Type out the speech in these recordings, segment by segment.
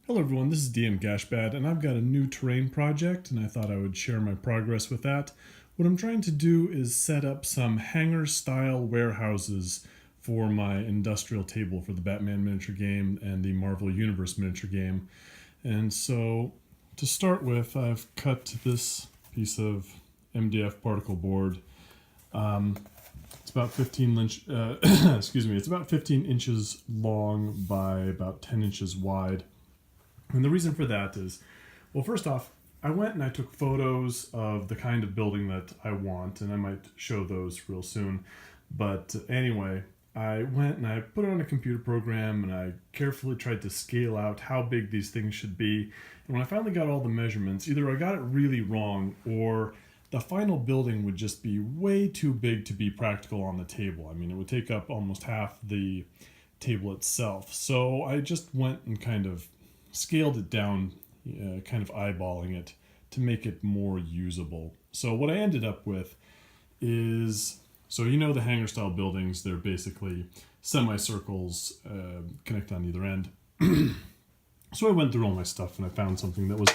Hello everyone, this is DM Gashbad, and I've got a new terrain project, and I thought I would share my progress with that. What I'm trying to do is set up some hangar-style warehouses for my industrial table for the Batman miniature game and the Marvel Universe miniature game. And so, to start with, I've cut this piece of MDF particle board. It's about 15 it's about 15 inches long by about 10 inches wide. And the reason for that is, well, first off, I went and I took photos of the kind of building that I want, and I might show those real soon. But anyway, I went and I put it on a computer program and I carefully tried to scale out how big these things should be. And when I finally got all the measurements, either I got it really wrong or the final building would just be way too big to be practical on the table. I mean, it would take up almost half the table itself. So I just went and kind of scaled it down, kind of eyeballing it to make it more usable. So what I ended up with is, so you know the hangar style buildings, they're basically semicircles connect on either end. So I went through all my stuff and I found something that was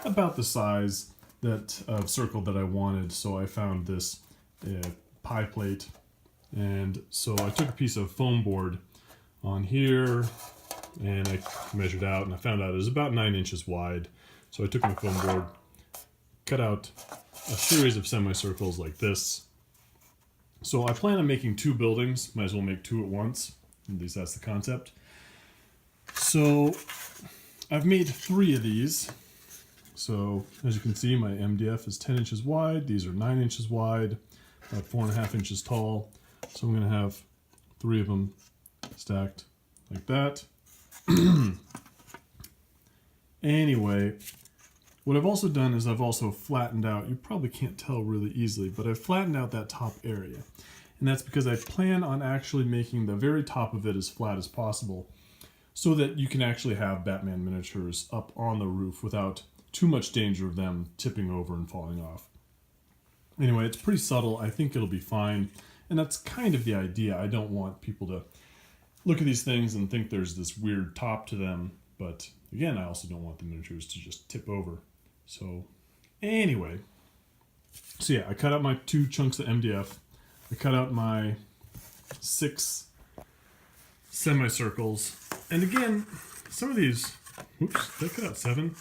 about the size that of circle that I wanted. So I found this pie plate, and so I took a piece of foam board on here and I measured out and I found out it was about 9 inches wide. So I took my foam board, cut out a series of semicircles like this. So I plan on making two buildings, might as well make two at once, at least that's the concept. So I've made three of these. So as you can see, my MDF is 10 inches wide, these are 9 inches wide, about 4.5 inches tall. So I'm going to have three of them stacked like that. Anyway, what I've also done is I've also flattened out, you probably can't tell really easily, but I've flattened out that top area. And that's because I plan on actually making the very top of it as flat as possible so that you can actually have Batman miniatures up on the roof without too much danger of them tipping over and falling off. Anyway, it's pretty subtle. I think it'll be fine. And that's kind of the idea. I don't want people to look at these things and think there's this weird top to them. But again, I also don't want the miniatures to just tip over. So anyway, so yeah, I cut out my two chunks of MDF. I cut out my 6 semicircles. And again, some of these, oops, did I cut out 7?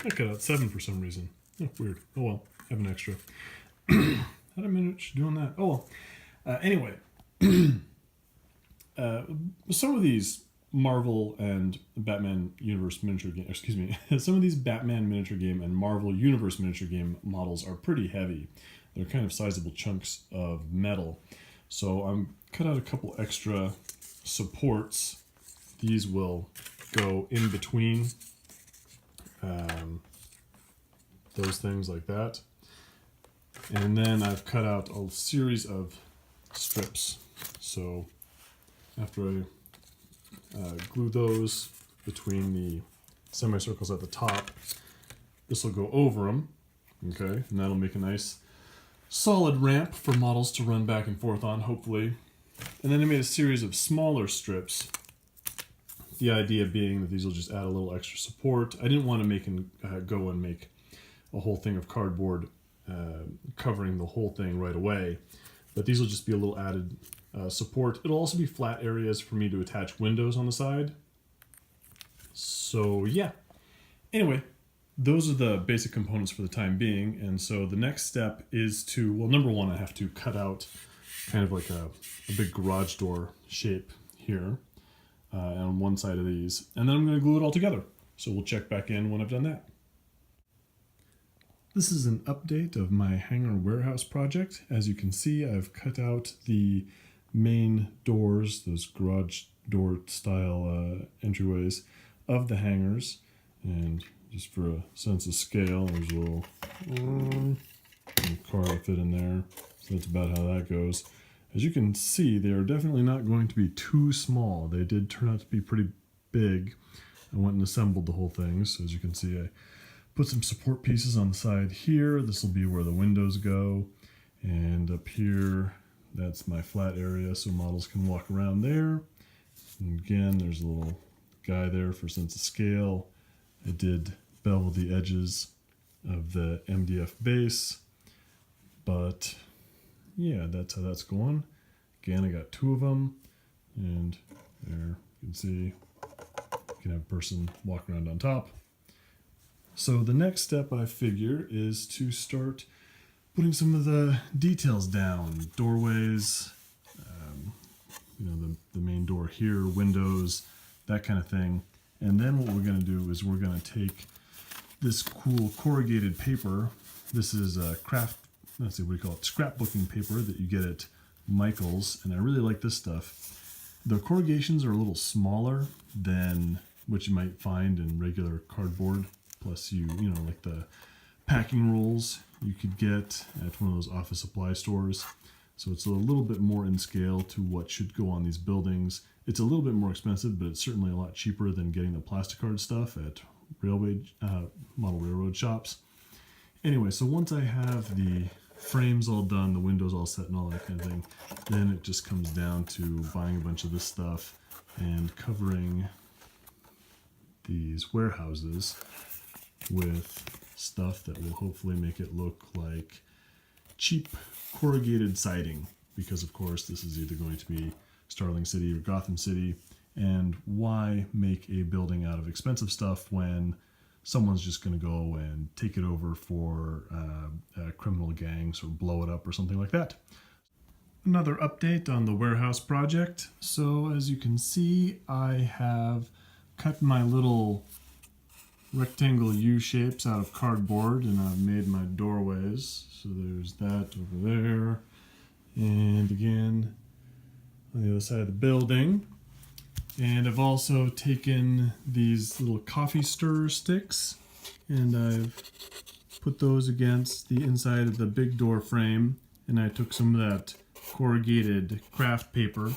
I cut out 7 for some reason. Oh, weird. Oh well, I have an extra. How did I manage doing that? Oh well. Anyway, some of these Marvel and Batman Universe miniature game, excuse me, some of these Batman miniature game and Marvel Universe miniature game models are pretty heavy. They're kind of sizable chunks of metal. So I'm cut out a couple extra supports. These will go in between those things like that. And then I've cut out a series of strips. So after I glue those between the semicircles at the top, this will go over them, okay, and that'll make a nice solid ramp for models to run back and forth on, hopefully. And then I made a series of smaller strips, the idea being that these will just add a little extra support. I didn't want to go and make a whole thing of cardboard covering the whole thing right away, but these will just be a little added support. It'll also be flat areas for me to attach windows on the side. So yeah, anyway, those are the basic components for the time being. And so the next step is to, well, number one, I have to cut out kind of like a big garage door shape here on one side of these, and then I'm going to glue it all together. So we'll check back in when I've done that. This is an update of my hangar warehouse project. As you can see, I've cut out the main doors, those garage door style entryways of the hangars, and just for a sense of scale, there's a little car to fit in there. So that's about how that goes. As you can see, they are definitely not going to be too small. They did turn out to be pretty big. I went and assembled the whole thing. So as you can see, I put some support pieces on the side here. This will be where the windows go. And up here, that's my flat area so models can walk around there. And again, there's a little guy there for sense of scale. I did bevel the edges of the MDF base, but yeah, that's how that's going. Again, I got 2 of them, and there you can see you can have a person walking around on top. So the next step, I figure, is to start putting some of the details down. Doorways, the main door here, windows, that kind of thing. And then what we're going to do is we're going to take this cool corrugated paper. This is a scrapbooking paper that you get at Michael's, and I really like this stuff. The corrugations are a little smaller than what you might find in regular cardboard. Plus, like the packing rolls you could get at one of those office supply stores. So it's a little bit more in scale to what should go on these buildings. It's a little bit more expensive, but it's certainly a lot cheaper than getting the plasticard stuff at model railroad shops. Anyway, so once I have the frames all done, the windows all set and all that kind of thing, then it just comes down to buying a bunch of this stuff and covering these warehouses with stuff that will hopefully make it look like cheap corrugated siding, because of course this is either going to be Starling City or Gotham City, and why make a building out of expensive stuff when someone's just going to go and take it over for criminal gangs or blow it up or something like that. Another update on the warehouse project. So as you can see, I have cut my little rectangle U shapes out of cardboard, and I've made my doorways. So there's that over there, and again on the other side of the building. And I've also taken these little coffee stirrer sticks and I've put those against the inside of the big door frame, and I took some of that corrugated craft paper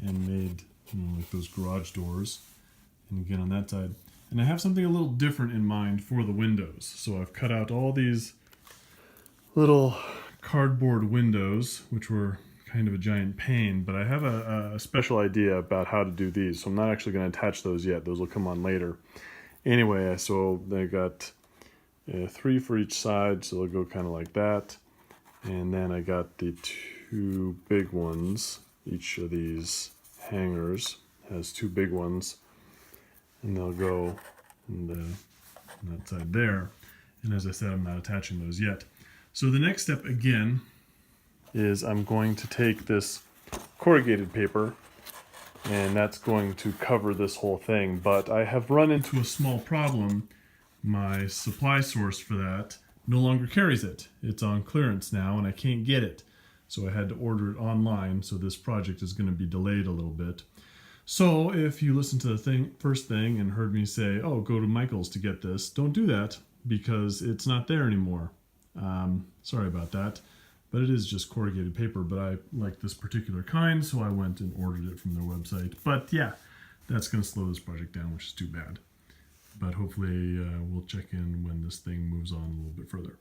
and made like those garage doors, and again on that side. And I have something a little different in mind for the windows. So I've cut out all these little cardboard windows, which were kind of a giant pain, but I have a special idea about how to do these. So I'm not actually going to attach those yet. Those will come on later. Anyway, so they got 3 for each side, so they'll go kind of like that. And then I got the 2 big ones. Each of these hangers has 2 big ones, and they'll go on that side there. And as I said, I'm not attaching those yet. So the next step again is I'm going to take this corrugated paper, and that's going to cover this whole thing. But I have run into a small problem. My supply source for that no longer carries it. It's on clearance now and I can't get it. So I had to order it online, so this project is going to be delayed a little bit. So if you listened to the first thing and heard me say, oh, go to Michael's to get this, don't do that because it's not there anymore. Sorry about that. But it is just corrugated paper, but I like this particular kind, so I went and ordered it from their website. But yeah, that's going to slow this project down, which is too bad. But hopefully we'll check in when this thing moves on a little bit further.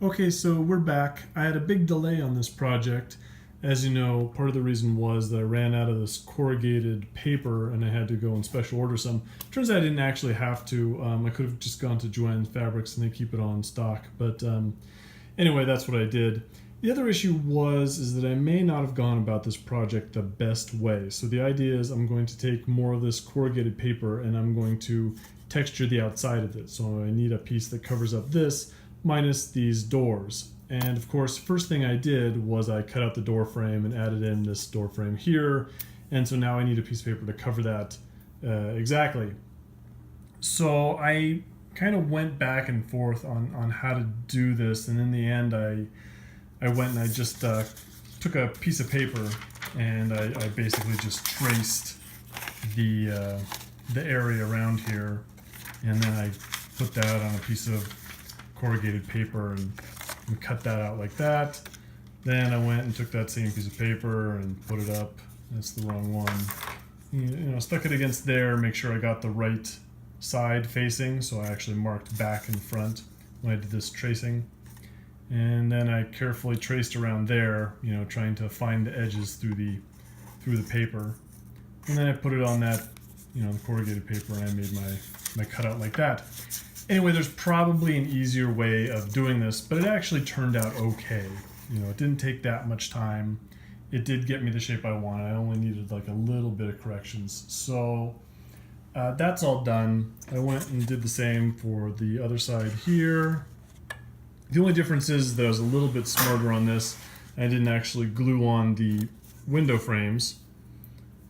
Okay, so we're back. I had a big delay on this project. As you know, part of the reason was that I ran out of this corrugated paper and I had to go and special order some. Turns out I didn't actually have to. I could have just gone to Joann's Fabrics and they keep it all in stock. But anyway, that's what I did. The other issue is that I may not have gone about this project the best way. So the idea is I'm going to take more of this corrugated paper and I'm going to texture the outside of it. So I need a piece that covers up this minus these doors. And of course, first thing I did was I cut out the door frame and added in this door frame here. And so now I need a piece of paper to cover that exactly. So I kind of went back and forth on how to do this. And in the end, I went and I just took a piece of paper and I basically just traced the area around here. And then I put that on a piece of corrugated paper and cut that out like that. Then I went and took that same piece of paper and put it up. That's the wrong one. Stuck it against there, make sure I got the right side facing. So I actually marked back and front when I did this tracing. And then I carefully traced around there, trying to find the edges through the paper. And then I put it on that the corrugated paper, and I made my cutout like that. Anyway, there's probably an easier way of doing this, but it actually turned out okay. It didn't take that much time. It did get me the shape I wanted. I only needed like a little bit of corrections. So that's all done. I went and did the same for the other side here. The only difference is that I was a little bit smarter on this. I didn't actually glue on the window frames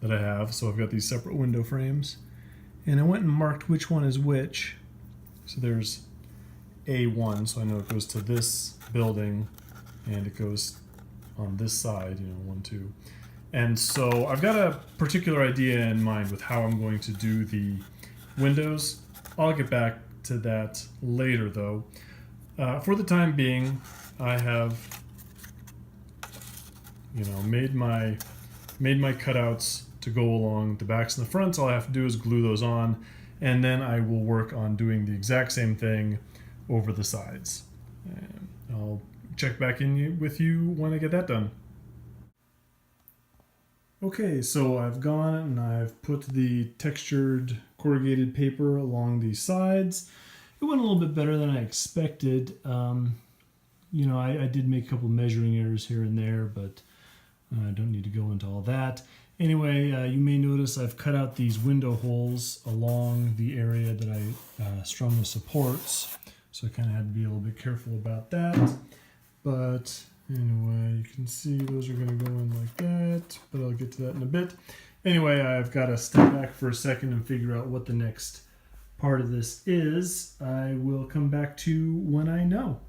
that I have. So I've got these separate window frames. And I went and marked which one is which. So there's A1, so I know it goes to this building, and it goes on this side, 1, 2. And so I've got a particular idea in mind with how I'm going to do the windows. I'll get back to that later, though. For the time being, I have, made my cutouts to go along the backs and the fronts. All I have to do is glue those on, and then I will work on doing the exact same thing over the sides. And I'll check back in with you when I get that done. Okay, so I've gone and I've put the textured corrugated paper along the sides. It went a little bit better than I expected. I did make a couple measuring errors here and there, but I don't need to go into all that. Anyway, you may notice I've cut out these window holes along the area that I strung the supports. So I kind of had to be a little bit careful about that. But anyway, you can see those are going to go in like that, but I'll get to that in a bit. Anyway, I've got to step back for a second and figure out what the next part of this is. I will come back to when I know.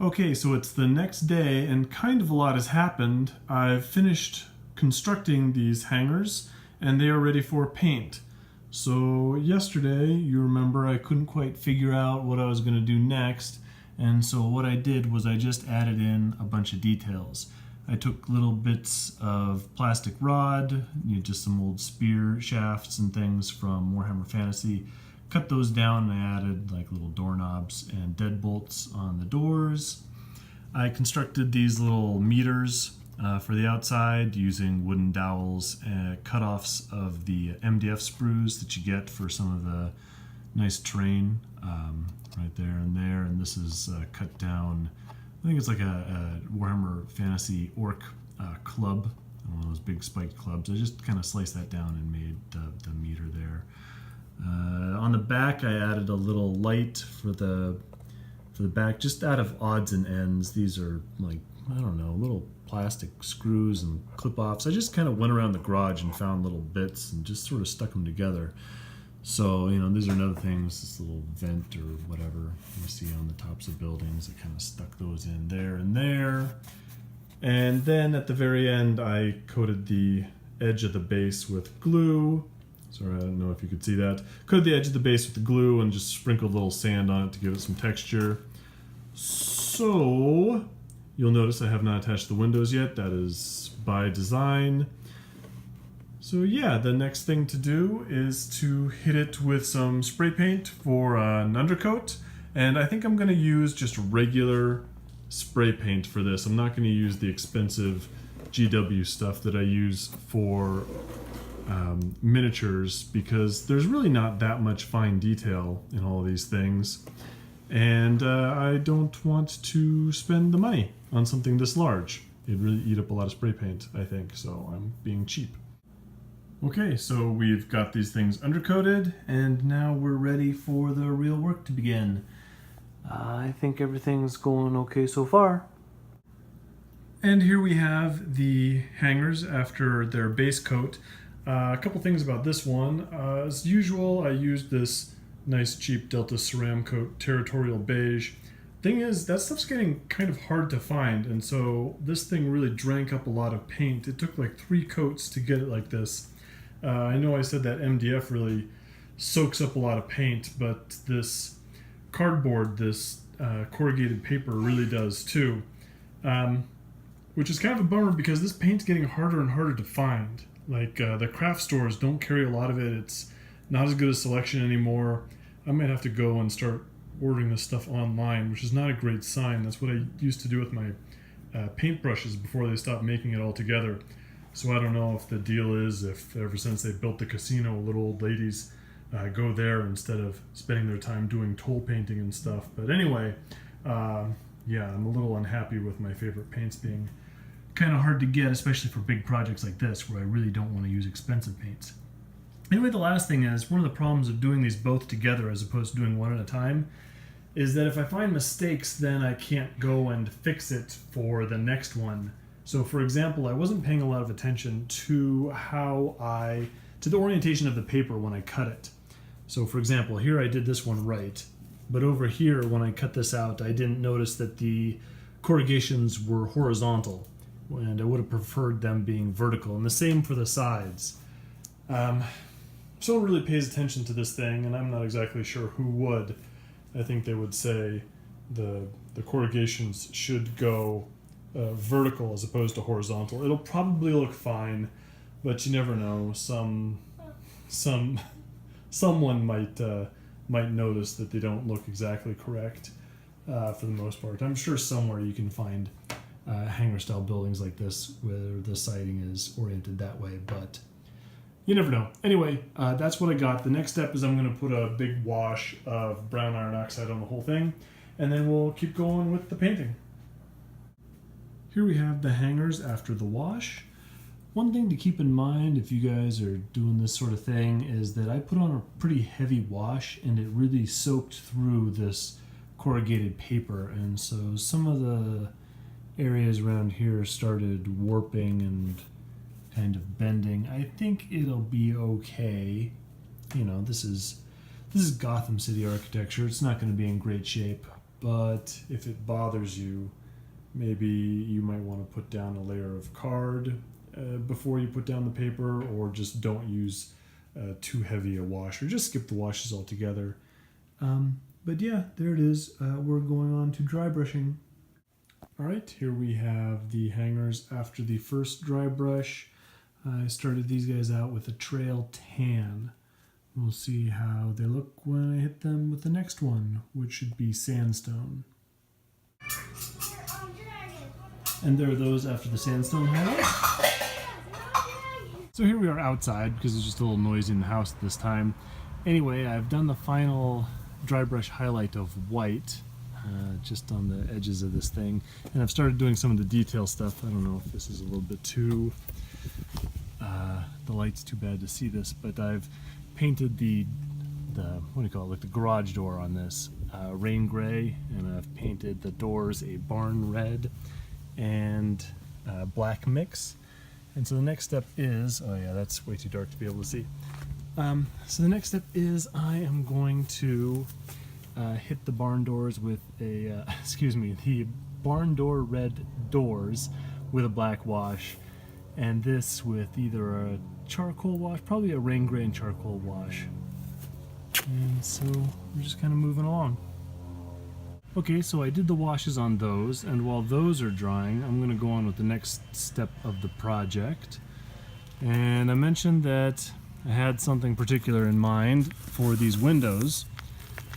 Okay, so it's the next day and kind of a lot has happened. I've finished constructing these hangars and they are ready for paint. So yesterday, you remember, I couldn't quite figure out what I was going to do next. And so what I did was I just added in a bunch of details. I took little bits of plastic rod, just some old spear shafts and things from Warhammer Fantasy, cut those down, and I added like little doorknobs and deadbolts on the doors. I constructed these little meters for the outside using wooden dowels and cutoffs of the MDF sprues that you get for some of the nice terrain right there and there. And this is cut down, I think it's like a Warhammer Fantasy orc club, one of those big spiked clubs. I just kind of sliced that down and made the meter there. On the back, I added a little light for the back, just out of odds and ends. These are like, I don't know, little plastic screws and clip-offs. I just kind of went around the garage and found little bits and just sort of stuck them together. So, these are another things, this little vent or whatever you see on the tops of buildings. I kind of stuck those in there and there. And then at the very end, I coated the edge of the base with glue. Sorry, I don't know if you could see that. Coated the edge of the base with the glue and just sprinkled a little sand on it to give it some texture. So, you'll notice I have not attached the windows yet. That is by design. So yeah, the next thing to do is to hit it with some spray paint for an undercoat. And I think I'm going to use just regular spray paint for this. I'm not going to use the expensive GW stuff that I use for miniatures, because there's really not that much fine detail in all of these things. And I don't want to spend the money on something this large. It'd really eat up a lot of spray paint, I think, so I'm being cheap. Okay, so we've got these things undercoated, and now we're ready for the real work to begin. I think everything's going okay so far. And here we have the hangars after their base coat. A couple things about this one. As usual, I used this nice cheap Delta Ceramcoat Territorial Beige. Thing is, that stuff's getting kind of hard to find, and so this thing really drank up a lot of paint. It took like 3 coats to get it like this. I know I said that MDF really soaks up a lot of paint, but this cardboard, this corrugated paper really does too. Which is kind of a bummer because this paint's getting harder and harder to find. Like the craft stores don't carry a lot of it. It's not as good a selection anymore. I might have to go and start ordering this stuff online, which is not a great sign. That's what I used to do with my paintbrushes before they stopped making it altogether. So I don't know if the deal is if ever since they built the casino, little old ladies go there instead of spending their time doing toll painting and stuff. But anyway, yeah, I'm a little unhappy with my favorite paints being kind of hard to get, especially for big projects like this where I really don't want to use expensive paints. Anyway, the last thing is, one of the problems of doing these both together as opposed to doing one at a time is that if I find mistakes, then I can't go and fix it for the next one. So for example, I wasn't paying a lot of attention to to the orientation of the paper when I cut it. So for example, here I did this one right, but over here when I cut this out, I didn't notice that the corrugations were horizontal, and I would have preferred them being vertical, and the same for the sides. Someone really pays attention to this thing, and I'm not exactly sure who would. I think they would say the corrugations should go vertical as opposed to horizontal. It'll probably look fine, but you never know. Someone might notice that they don't look exactly correct for the most part. I'm sure somewhere you can find hangar-style buildings like this where the siding is oriented that way, but you never know. Anyway, that's what I got. The next step is I'm going to put a big wash of brown iron oxide on the whole thing, and then we'll keep going with the painting. Here we have the hangars after the wash. One thing to keep in mind if you guys are doing this sort of thing is that I put on a pretty heavy wash and it really soaked through this corrugated paper, and so some of the areas around here started warping and kind of bending. I think it'll be okay. You know, this is Gotham City architecture. It's not going to be in great shape, but if it bothers you, maybe you might want to put down a layer of card before you put down the paper, or just don't use too heavy a wash, or just skip the washes altogether. But yeah, there it is. We're going on to dry brushing. All right, here we have the hangers after the first dry brush. I started these guys out with a trail tan. We'll see how they look when I hit them with the next one, which should be sandstone. And there are those after the sandstone highlight. So here we are outside because it's just a little noisy in the house this time. Anyway, I've done the final dry brush highlight of white just on the edges of this thing, and I've started doing some of the detail stuff. I don't know if this is a little bit too the light's too bad to see this, but I've painted the what do you call it, like the garage door on this rain gray, and I've painted the doors a barn red and black mix. And so the next step is, oh yeah, that's way too dark to be able to see. So the next step is I am going to hit the barn doors with a, the barn door red doors with a black wash, and this with either a charcoal wash, probably a rain gray and charcoal wash. And so we're just kind of moving along. Okay, so I did the washes on those, and while those are drying, I'm going to go on with the next step of the project. And I mentioned that I had something particular in mind for these windows.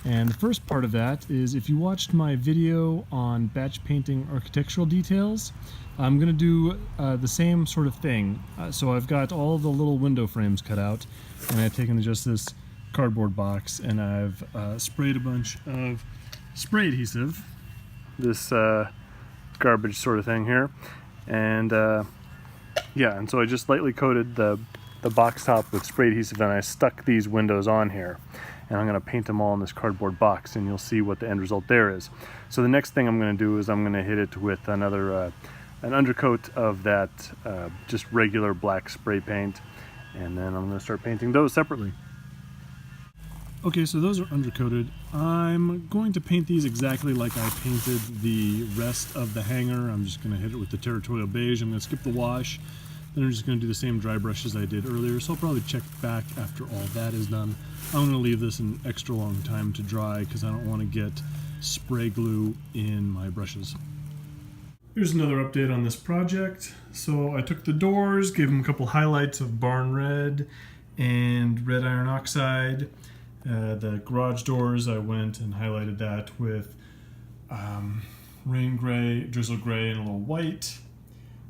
And the first part of that is, if you watched my video on batch painting architectural details, I'm going to do the same sort of thing. So I've got all the little window frames cut out, and I've taken just this cardboard box, and I've sprayed a bunch of spray adhesive, this garbage sort of thing here, and yeah, and so I just lightly coated the box top with spray adhesive, and I stuck these windows on here, and I'm going to paint them all in this cardboard box, and you'll see what the end result there is. So the next thing I'm going to do is I'm going to hit it with another an undercoat of that just regular black spray paint, and then I'm going to start painting those separately. Okay, so those are undercoated. I'm going to paint these exactly like I painted the rest of the hanger. I'm just going to hit it with the territorial beige. I'm going to skip the wash. Then I'm just going to do the same dry brush as I did earlier. So I'll probably check back after all that is done. I'm going to leave this an extra long time to dry because I don't want to get spray glue in my brushes. Here's another update on this project. So I took the doors, gave them a couple highlights of barn red and red iron oxide. The garage doors, I went and highlighted that with rain gray, drizzle gray, and a little white.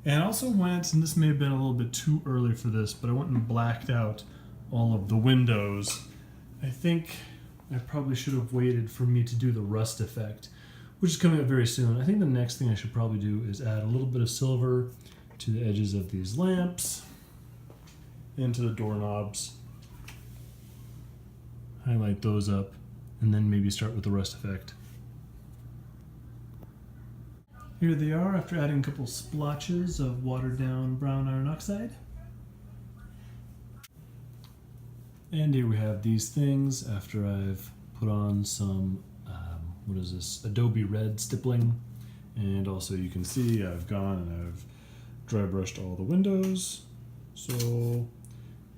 And I also went, and this may have been a little bit too early for this, but I went and blacked out all of the windows. I think I probably should have waited for me to do the rust effect, which is coming up very soon. I think the next thing I should probably do is add a little bit of silver to the edges of these lamps, into the doorknobs, highlight those up, and then maybe start with the rust effect. Here they are after adding a couple splotches of watered down brown iron oxide. And here we have these things after I've put on some, what is this, Adobe Red stippling. And also you can see I've gone and I've dry brushed all the windows. So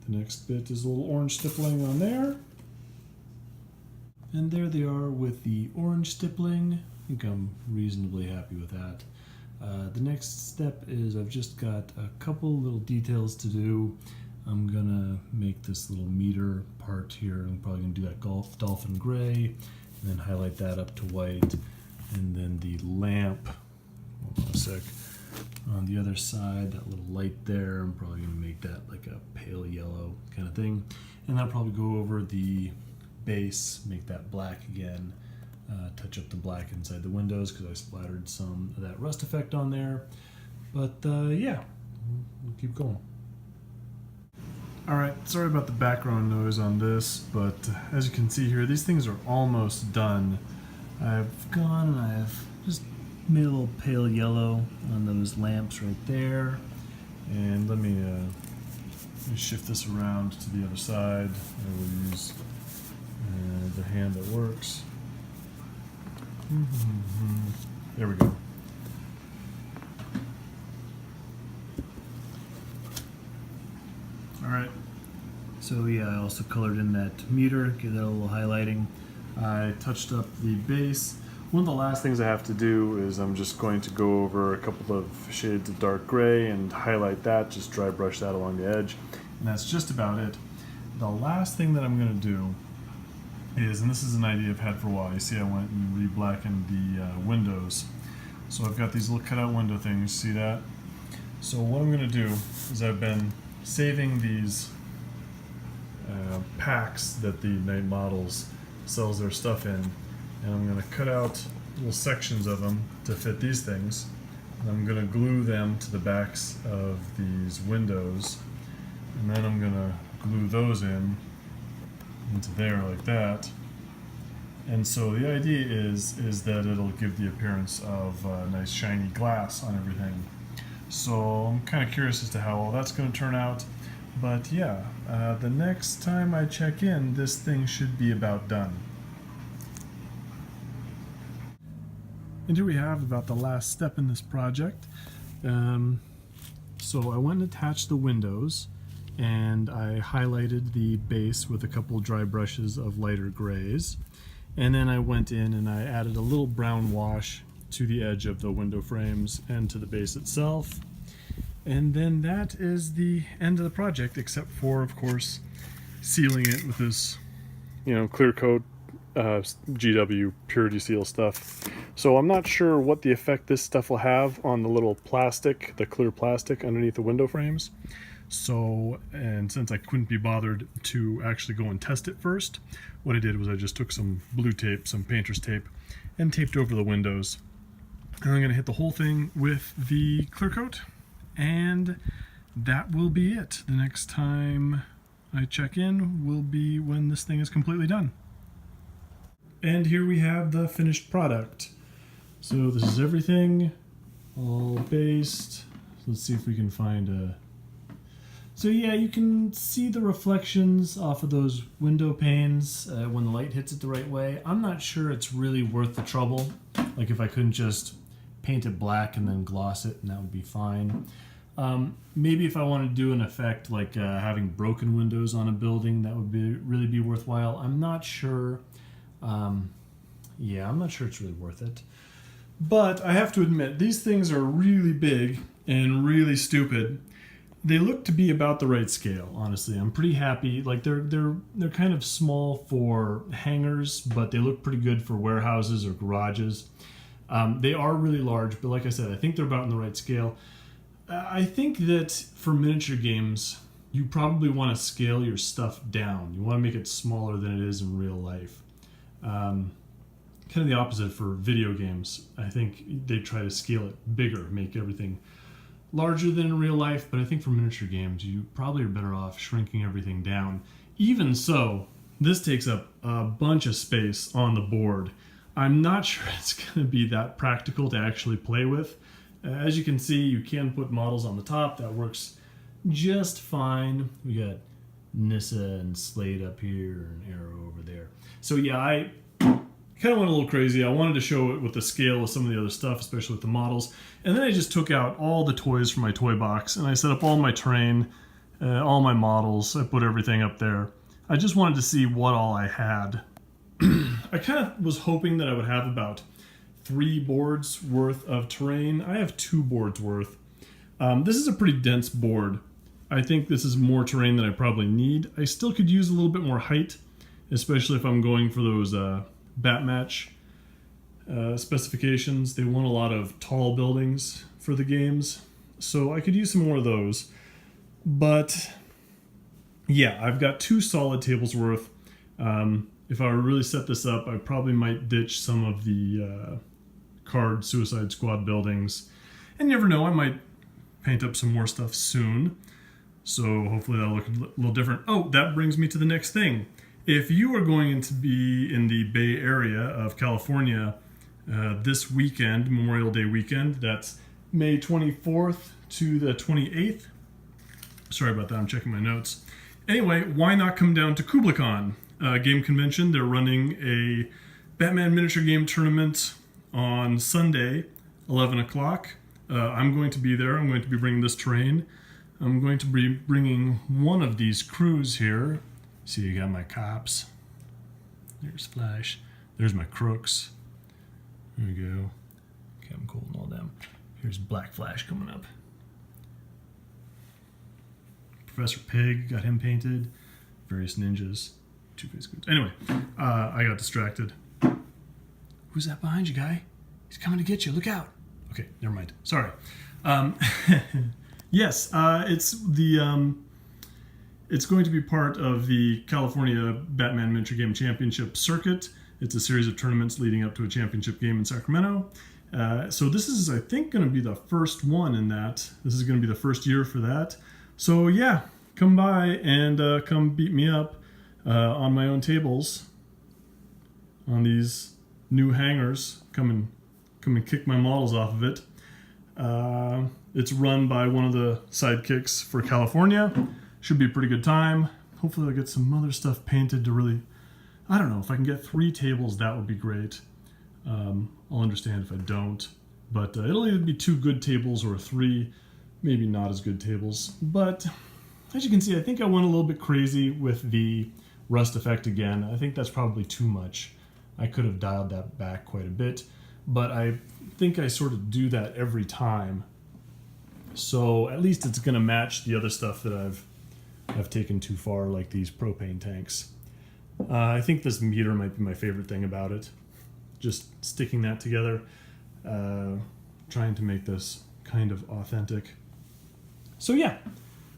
the next bit is a little orange stippling on there. And there they are with the orange stippling. I think I'm reasonably happy with that. The next step is I've just got a couple little details to do. I'm gonna make this little meter part here. I'm probably gonna do that dolphin gray, and then highlight that up to white. And then the lamp, hold on a sec, on the other side, that little light there, I'm probably gonna make that like a pale yellow kind of thing. And I'll probably go over the base, make that black again, touch up the black inside the windows because I splattered some of that rust effect on there. But yeah, we'll keep going. Alright, sorry about the background noise on this, but as you can see here, these things are almost done. I've gone and I've just made a little pale yellow on those lamps right there. And let me shift this around to the other side. I will use the hand that works. There we go. Alright, so yeah, I also colored in that meter, give that a little highlighting. I touched up the base. One of the last things I have to do is I'm just going to go over a couple of shades of dark gray and highlight that, just dry brush that along the edge. And that's just about it. The last thing that I'm going to do is, and this is an idea I've had for a while, you see I went and re-blackened the windows. So I've got these little cutout window things, see that? So what I'm going to do is I've been saving these packs that the Night Models sells their stuff in, and I'm going to cut out little sections of them to fit these things, and I'm going to glue them to the backs of these windows, and then I'm going to glue those in into there like that. And so the idea is that it'll give the appearance of nice shiny glass on everything. So I'm kind of curious as to how all that's going to turn out. But yeah, the next time I check in, this thing should be about done. And here we have about the last step in this project. So I went and attached the windows, and I highlighted the base with a couple dry brushes of lighter grays. And then I went in and I added a little brown wash to the edge of the window frames and to the base itself. And then that is the end of the project, except for, of course, sealing it with this, clear coat GW purity seal stuff. So I'm not sure what the effect this stuff will have on the little plastic, the clear plastic underneath the window frames. So, and since I couldn't be bothered to actually go and test it first, what I did was I just took some blue tape, some painter's tape, and taped over the windows. And I'm going to hit the whole thing with the clear coat, and that will be it. The next time I check in will be when this thing is completely done. And here we have the finished product. So this is everything, all based. Let's see if we can find a... So yeah, you can see the reflections off of those window panes when the light hits it the right way. I'm not sure it's really worth the trouble. Like if I couldn't just paint it black and then gloss it, and that would be fine. Maybe if I wanted to do an effect like having broken windows on a building, that would really be worthwhile. I'm not sure. Yeah, I'm not sure it's really worth it. But I have to admit, these things are really big and really stupid. They look to be about the right scale, honestly. I'm pretty happy. Like they're kind of small for hangars, but they look pretty good for warehouses or garages. They are really large, but like I said, I think they're about in the right scale. I think that for miniature games, you probably want to scale your stuff down. You want to make it smaller than it is in real life. Kind of the opposite for video games. I think they try to scale it bigger, make everything larger than in real life, but I think for miniature games, you probably are better off shrinking everything down. Even so, this takes up a bunch of space on the board. I'm not sure it's going to be that practical to actually play with. As you can see, you can put models on the top. That works just fine. We got Nissa and Slade up here and Arrow over there. So yeah, I kind of went a little crazy. I wanted to show it with the scale of some of the other stuff, especially with the models. And then I just took out all the toys from my toy box and I set up all my terrain, all my models. I put everything up there. I just wanted to see what all I had. I kind of was hoping that I would have about 3 boards worth of terrain. I have 2 boards worth. This is a pretty dense board. I think this is more terrain than I probably need. I still could use a little bit more height, especially if I'm going for those bat match specifications. They want a lot of tall buildings for the games, so I could use some more of those. But yeah, I've got 2 solid tables worth. If I were to really set this up, I probably might ditch some of the card Suicide Squad buildings. And you never know, I might paint up some more stuff soon. So hopefully that'll look a little different. Oh, that brings me to the next thing. If you are going to be in the Bay Area of California this weekend, Memorial Day weekend, that's May 24th to the 28th. Sorry about that, I'm checking my notes. Anyway, why not come down to KublaCon game convention? They're running a Batman miniature game tournament on Sunday, 11 o'clock. I'm going to be there. I'm going to be bringing this terrain. I'm going to be bringing one of these crews here. See, you got my cops. There's Flash. There's my crooks. There we go. Captain Cold and all them. Here's Black Flash coming up. Professor Pig, got him painted. Various ninjas. Two-Face Goons. Anyway, I got distracted. Who's that behind you, guy? He's coming to get you. Look out. Okay, never mind. Sorry. Yes, it's going to be part of the California Batman Miniature Game Championship Circuit. It's a series of tournaments leading up to a championship game in Sacramento. So this is, I think, going to be the first one in that. This is going to be the first year for that. So yeah, come by and come beat me up on my own tables on these new hangars. Come and kick my models off of it. It's run by one of the sidekicks for California. Should be a pretty good time. Hopefully I'll get some other stuff painted to really, I don't know, if I can get 3 tables, that would be great. I'll understand if I don't. But it'll either be 2 good tables or 3 maybe not as good tables. But as you can see, I think I went a little bit crazy with the rust effect again. I think that's probably too much. I could have dialed that back quite a bit, but I think I sort of do that every time. So at least it's going to match the other stuff that I've taken too far, like these propane tanks. I think this meter might be my favorite thing about it. Just sticking that together, trying to make this kind of authentic. So yeah,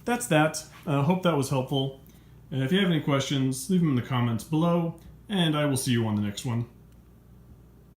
that's that. Hope that was helpful. And if you have any questions, leave them in the comments below, and I will see you on the next one.